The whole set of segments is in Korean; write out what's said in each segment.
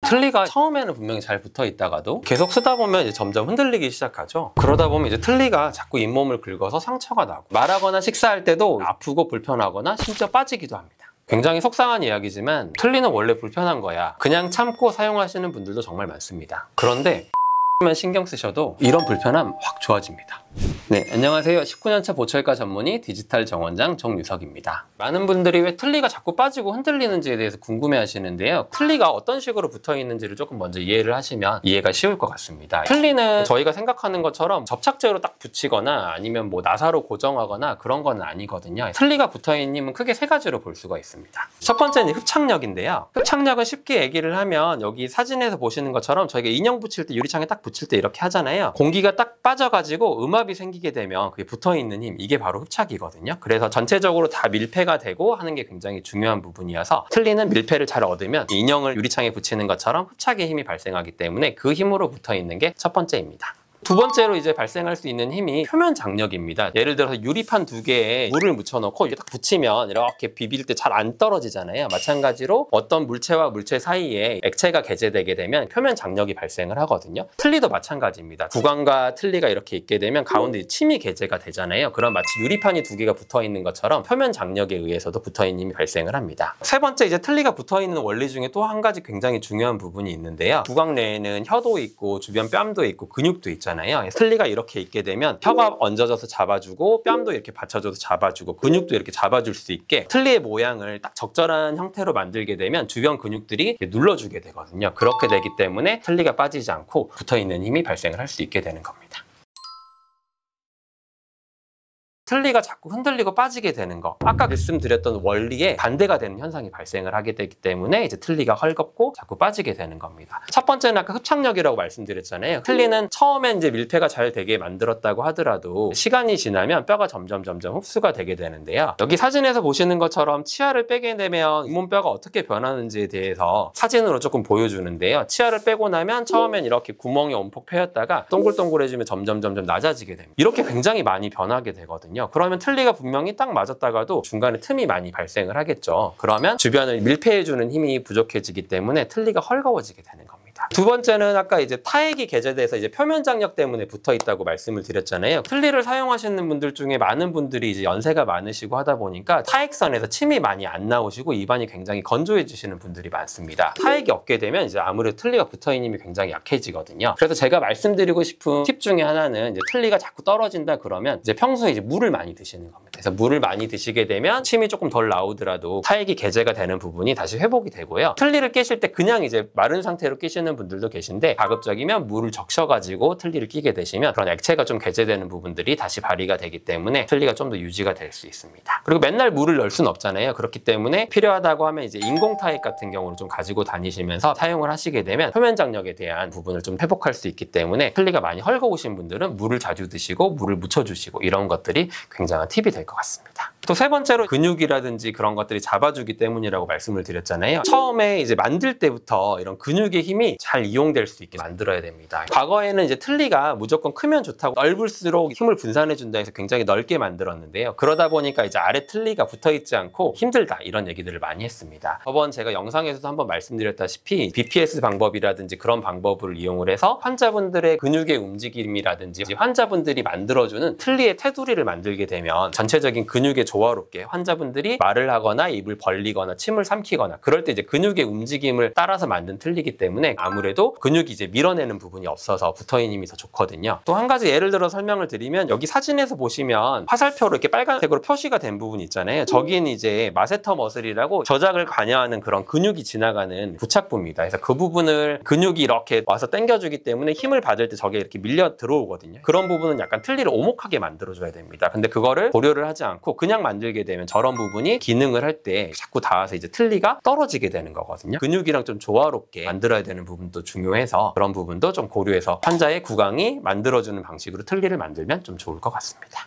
틀니가 처음에는 분명히 잘 붙어 있다가도 계속 쓰다 보면 이제 점점 흔들리기 시작하죠. 그러다 보면 이제 틀니가 자꾸 잇몸을 긁어서 상처가 나고, 말하거나 식사할 때도 아프고 불편하거나 심지어 빠지기도 합니다. 굉장히 속상한 이야기지만 틀니는 원래 불편한 거야, 그냥 참고 사용하시는 분들도 정말 많습니다. 그런데 만 신경 쓰셔도 이런 불편함 확 좋아집니다. 네, 안녕하세요. 19년차 보철과 전문의 디지털 정원장 정유석입니다. 많은 분들이 왜 틀니가 자꾸 빠지고 흔들리는지에 대해서 궁금해 하시는데요. 틀니가 어떤 식으로 붙어 있는지를 조금 먼저 이해를 하시면 이해가 쉬울 것 같습니다. 틀니는 저희가 생각하는 것처럼 접착제로 딱 붙이거나 아니면 뭐 나사로 고정하거나 그런 건 아니거든요. 틀니가 붙어 있는 힘은 크게 세 가지로 볼 수가 있습니다. 첫 번째는 흡착력인데요. 흡착력은 쉽게 얘기를 하면 여기 사진에서 보시는 것처럼 저희가 인형 붙일 때, 유리창에 딱 붙일 때 이렇게 하잖아요. 공기가 딱 빠져가지고 음압이 생기게 되면 그게 붙어있는 힘, 이게 바로 흡착이거든요. 그래서 전체적으로 다 밀폐가 되고 하는 게 굉장히 중요한 부분이어서 틀니는 밀폐를 잘 얻으면 인형을 유리창에 붙이는 것처럼 흡착의 힘이 발생하기 때문에 그 힘으로 붙어있는 게 첫 번째입니다. 두 번째로 이제 발생할 수 있는 힘이 표면 장력입니다. 예를 들어서 유리판 두 개에 물을 묻혀놓고 이렇게 딱 붙이면 이렇게 비빌 때 잘 안 떨어지잖아요. 마찬가지로 어떤 물체와 물체 사이에 액체가 개재되게 되면 표면 장력이 발생을 하거든요. 틀니도 마찬가지입니다. 구강과 틀니가 이렇게 있게 되면 가운데 침이 개재가 되잖아요. 그럼 마치 유리판이 두 개가 붙어 있는 것처럼 표면 장력에 의해서도 붙어 있는 힘이 발생을 합니다. 세 번째, 이제 틀니가 붙어 있는 원리 중에 또 한 가지 굉장히 중요한 부분이 있는데요. 구강 내에는 혀도 있고 주변 뺨도 있고 근육도 있잖아요. 틀니가 이렇게 있게 되면 혀가 얹어져서 잡아주고 뺨도 이렇게 받쳐줘서 잡아주고 근육도 이렇게 잡아줄 수 있게 틀니의 모양을 딱 적절한 형태로 만들게 되면 주변 근육들이 눌러주게 되거든요. 그렇게 되기 때문에 틀니가 빠지지 않고 붙어있는 힘이 발생을 할 수 있게 되는 겁니다. 틀니가 자꾸 흔들리고 빠지게 되는 거, 아까 말씀드렸던 원리에 반대가 되는 현상이 발생을 하게 되기 때문에 이제 틀니가 헐겁고 자꾸 빠지게 되는 겁니다. 첫 번째는 아까 흡착력이라고 말씀드렸잖아요. 틀니는 처음엔 이제 밀폐가 잘 되게 만들었다고 하더라도 시간이 지나면 뼈가 점점 흡수가 되게 되는데요. 여기 사진에서 보시는 것처럼 치아를 빼게 되면 잇몸뼈가 어떻게 변하는지에 대해서 사진으로 조금 보여주는데요. 치아를 빼고 나면 처음엔 이렇게 구멍이 엄폭 패였다가 동글동글해지면 점점 낮아지게 됩니다. 이렇게 굉장히 많이 변하게 되거든요. 그러면 틀니가 분명히 딱 맞았다가도 중간에 틈이 많이 발생을 하겠죠. 그러면 주변을 밀폐해주는 힘이 부족해지기 때문에 틀니가 헐거워지게 되는 겁니다. 두 번째는 아까 이제 타액이 개재돼서 이제 표면 장력 때문에 붙어 있다고 말씀을 드렸잖아요. 틀니를 사용하시는 분들 중에 많은 분들이 이제 연세가 많으시고 하다 보니까 타액선에서 침이 많이 안 나오시고 입안이 굉장히 건조해지시는 분들이 많습니다. 타액이 없게 되면 이제 아무래도 틀니가 붙어 있는 힘이 굉장히 약해지거든요. 그래서 제가 말씀드리고 싶은 팁 중에 하나는 이제 틀니가 자꾸 떨어진다 그러면 이제 평소에 이제 물을 많이 드시는 겁니다. 그래서 물을 많이 드시게 되면 침이 조금 덜 나오더라도 타액이 개재가 되는 부분이 다시 회복이 되고요. 틀니를 끼실 때 그냥 이제 마른 상태로 끼시는 분들도 계신데 가급적이면 물을 적셔가지고 틀니를 끼게 되시면 그런 액체가 좀 개재되는 부분들이 다시 발휘가 되기 때문에 틀니가 좀 더 유지가 될 수 있습니다. 그리고 맨날 물을 넣을 수는 없잖아요. 그렇기 때문에 필요하다고 하면 이제 인공 타액 같은 경우를 좀 가지고 다니시면서 사용을 하시게 되면 표면 장력에 대한 부분을 좀 회복할 수 있기 때문에 틀니가 많이 헐거우신 분들은 물을 자주 드시고 물을 묻혀주시고 이런 것들이 굉장한 팁이 될 것 같습니다. 또 세 번째로 근육이라든지 그런 것들이 잡아주기 때문이라고 말씀을 드렸잖아요. 처음에 이제 만들 때부터 이런 근육의 힘이 잘 이용될 수 있게 만들어야 됩니다. 과거에는 이제 틀니가 무조건 크면 좋다고 넓을수록 힘을 분산해준다 해서 굉장히 넓게 만들었는데요. 그러다 보니까 이제 아래 틀니가 붙어있지 않고 힘들다 이런 얘기들을 많이 했습니다. 저번 제가 영상에서도 한번 말씀드렸다시피 BPS 방법이라든지 그런 방법을 이용을 해서 환자분들의 근육의 움직임이라든지 환자분들이 만들어주는 틀니의 테두리를 만들게 되면 전체적인 근육의 조화롭게 환자분들이 말을 하거나 입을 벌리거나 침을 삼키거나 그럴 때 이제 근육의 움직임을 따라서 만든 틀니이기 때문에 아무래도 근육이 이제 밀어내는 부분이 없어서 붙어있는 힘이 더 좋거든요. 또 한 가지 예를 들어 설명을 드리면 여기 사진에서 보시면 화살표로 이렇게 빨간색으로 표시가 된 부분 있잖아요. 저긴 이제 마세터 머슬이라고 저작을 관여하는 그런 근육이 지나가는 부착부입니다. 그래서 그 부분을 근육이 이렇게 와서 당겨주기 때문에 힘을 받을 때 저게 이렇게 밀려 들어오거든요. 그런 부분은 약간 틀니를 오목하게 만들어줘야 됩니다. 근데 그거를 고려를 하지 않고 그냥 만들게 되면 저런 부분이 기능을 할 때 자꾸 닿아서 이제 틀니가 떨어지게 되는 거거든요. 근육이랑 좀 조화롭게 만들어야 되는 부분도 중요해서 그런 부분도 좀 고려해서 환자의 구강이 만들어주는 방식으로 틀니를 만들면 좀 좋을 것 같습니다.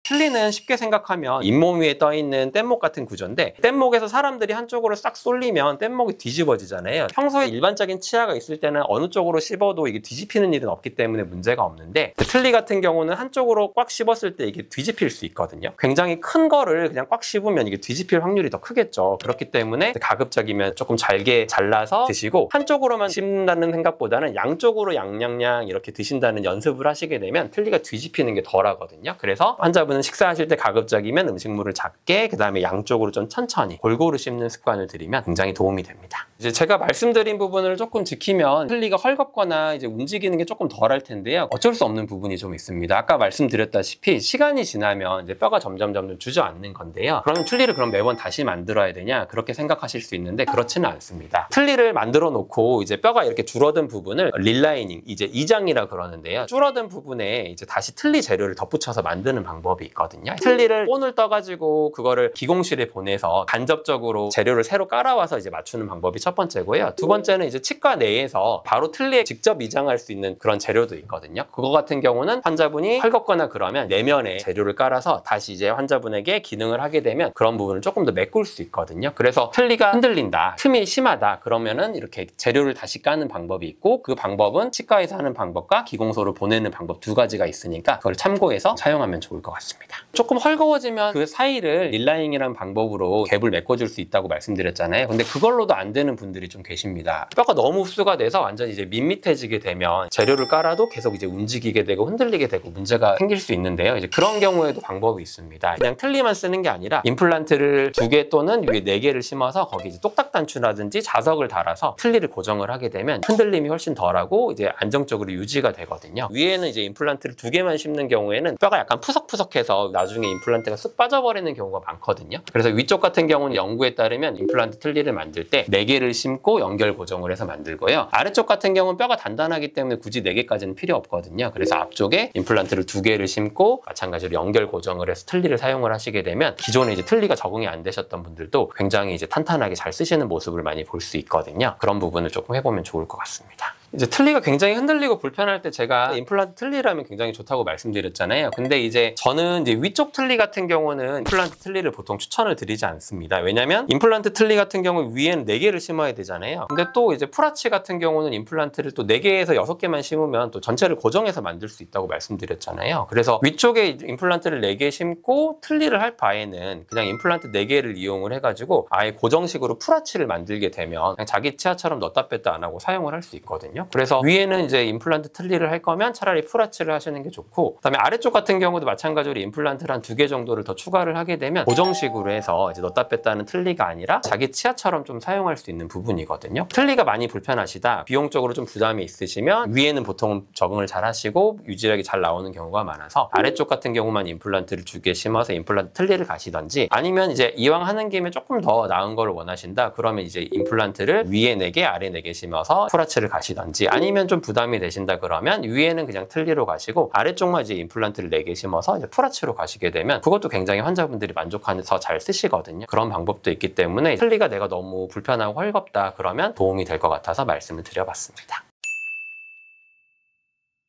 틀니는 쉽게 생각하면 잇몸 위에 떠 있는 뗏목 같은 구조인데, 뗏목에서 사람들이 한쪽으로 싹 쏠리면 뗏목이 뒤집어지잖아요. 평소에 일반적인 치아가 있을 때는 어느 쪽으로 씹어도 이게 뒤집히는 일은 없기 때문에 문제가 없는데, 틀니 같은 경우는 한쪽으로 꽉 씹었을 때 이게 뒤집힐 수 있거든요. 굉장히 큰 거를 그냥 꽉 씹으면 이게 뒤집힐 확률이 더 크겠죠. 그렇기 때문에 가급적이면 조금 잘게 잘라서 드시고, 한쪽으로만 씹는다는 생각보다는 양쪽으로 양양양 이렇게 드신다는 연습을 하시게 되면 틀니가 뒤집히는 게 덜 하거든요. 그래서 환자분은 식사하실 때 가급적이면 음식물을 작게, 그 다음에 양쪽으로 좀 천천히 골고루 씹는 습관을 들이면 굉장히 도움이 됩니다. 이제 제가 말씀드린 부분을 조금 지키면 틀니가 헐겁거나 이제 움직이는 게 조금 덜 할 텐데요. 어쩔 수 없는 부분이 좀 있습니다. 아까 말씀드렸다시피 시간이 지나면 이제 뼈가 점점 주저앉는 건데요. 그러면 틀니를 그럼 매번 다시 만들어야 되냐? 그렇게 생각하실 수 있는데 그렇지는 않습니다. 틀니를 만들어 놓고 이제 뼈가 이렇게 줄어든 부분을 릴라이닝, 이제 이장이라 그러는데요. 줄어든 부분에 이제 다시 틀니 재료를 덧붙여서 만드는 방법이 있거든요. 틀니를 본을 떠가지고 그거를 기공실에 보내서 간접적으로 재료를 새로 깔아와서 이제 맞추는 방법이 첫 번째고요. 두 번째는 이제 치과 내에서 바로 틀니에 직접 이장할 수 있는 그런 재료도 있거든요. 그거 같은 경우는 환자분이 헐겁거나 그러면 내면에 재료를 깔아서 다시 이제 환자분에게 기능을 하게 되면 그런 부분을 조금 더 메꿀 수 있거든요. 그래서 틀니가 흔들린다, 틈이 심하다 그러면은 이렇게 재료를 다시 까는 방법이 있고, 그 방법은 치과에서 하는 방법과 기공소를 보내는 방법 두 가지가 있으니까 그걸 참고해서 사용하면 좋을 것 같습니다. 조금 헐거워지면 그 사이를 릴라잉이라는 방법으로 갭을 메꿔줄 수 있다고 말씀드렸잖아요. 근데 그걸로도 안 되는 분들이 좀 계십니다. 뼈가 너무 흡수가 돼서 완전히 이제 밋밋해지게 되면 재료를 깔아도 계속 이제 움직이게 되고 흔들리게 되고 문제가 생길 수 있는데요. 이제 그런 경우에도 방법이 있습니다. 그냥 틀니만 쓰는 게 아니라 임플란트를 2개 또는 위에 4개를 심어서 거기 이제 똑딱 단추라든지 자석을 달아서 틀니를 고정을 하게 되면 흔들림이 훨씬 덜하고 이제 안정적으로 유지가 되거든요. 위에는 이제 임플란트를 2개만 심는 경우에는 뼈가 약간 푸석푸석해서 나중에 임플란트가 쓱 빠져버리는 경우가 많거든요. 그래서 위쪽 같은 경우는 연구에 따르면 임플란트 틀니를 만들 때 4개를 심고 연결 고정을 해서 만들고요. 아래쪽 같은 경우는 뼈가 단단하기 때문에 굳이 4개까지는 필요 없거든요. 그래서 앞쪽에 임플란트를 2개를 심고 마찬가지로 연결 고정을 해서 틀니를 사용을 하시게 되면 기존에 이제 틀니가 적응이 안 되셨던 분들도 굉장히 이제 탄탄하게 잘 쓰시는 모습을 많이 볼 수 있거든요. 그런 부분을 조금 해보면 좋을 것 같습니다. 이제 틀니가 굉장히 흔들리고 불편할 때 제가 임플란트 틀니라면 굉장히 좋다고 말씀드렸잖아요. 근데 이제 저는 이제 위쪽 틀니 같은 경우는 임플란트 틀니를 보통 추천을 드리지 않습니다. 왜냐면 임플란트 틀니 같은 경우 위에는 4개를 심어야 되잖아요. 근데 또 이제 풀아치 같은 경우는 임플란트를 또 4개에서 6개만 심으면 또 전체를 고정해서 만들 수 있다고 말씀드렸잖아요. 그래서 위쪽에 임플란트를 4개 심고 틀니를 할 바에는 그냥 임플란트 4개를 이용을 해가지고 아예 고정식으로 풀아치를 만들게 되면 그냥 자기 치아처럼 넣다 뺐다 안 하고 사용을 할 수 있거든요. 그래서 위에는 이제 임플란트 틀니를 할 거면 차라리 풀아치를 하시는 게 좋고, 그다음에 아래쪽 같은 경우도 마찬가지로 임플란트를 한 2개 정도를 더 추가를 하게 되면 고정식으로 해서 이제 넣다 뺐다는 틀니가 아니라 자기 치아처럼 좀 사용할 수 있는 부분이거든요. 틀니가 많이 불편하시다, 비용적으로 좀 부담이 있으시면 위에는 보통 적응을 잘 하시고 유지력이 잘 나오는 경우가 많아서 아래쪽 같은 경우만 임플란트를 2개 심어서 임플란트 틀니를 가시던지, 아니면 이제 이왕 하는 김에 조금 더 나은 걸 원하신다 그러면 이제 임플란트를 위에 4개 아래 4개 심어서 풀아치를 가시던지, 아니면 좀 부담이 되신다 그러면 위에는 그냥 틀니로 가시고 아래쪽만 이제 임플란트를 4개 심어서 이제 풀아치로 가시게 되면 그것도 굉장히 환자분들이 만족하면서 잘 쓰시거든요. 그런 방법도 있기 때문에 틀니가 내가 너무 불편하고 헐겁다 그러면 도움이 될 것 같아서 말씀을 드려봤습니다.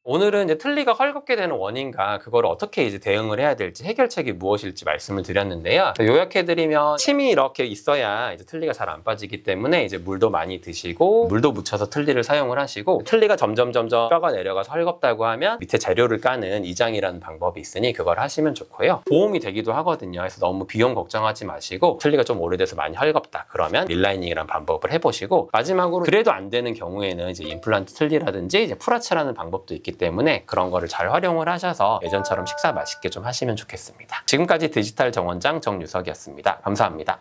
오늘은 이제 틀니가 헐겁게 되는 원인과 그걸 어떻게 이제 대응을 해야 될지, 해결책이 무엇일지 말씀을 드렸는데요. 요약해드리면 침이 이렇게 있어야 이제 틀니가 잘 안 빠지기 때문에 이제 물도 많이 드시고 물도 묻혀서 틀니를 사용을 하시고, 틀니가 점점 뼈가 내려가서 헐겁다고 하면 밑에 재료를 까는 이장이라는 방법이 있으니 그걸 하시면 좋고요. 보험이 되기도 하거든요. 그래서 너무 비용 걱정하지 마시고 틀니가 좀 오래돼서 많이 헐겁다 그러면 릴라이닝이라는 방법을 해보시고, 마지막으로 그래도 안 되는 경우에는 이제 임플란트 틀니라든지 이제 풀아치라는 방법도 있기 때문에 그런 거를 잘 활용을 하셔서 예전처럼 식사 맛있게 좀 하시면 좋겠습니다. 지금까지 디지털 정원장 정유석이었습니다. 감사합니다.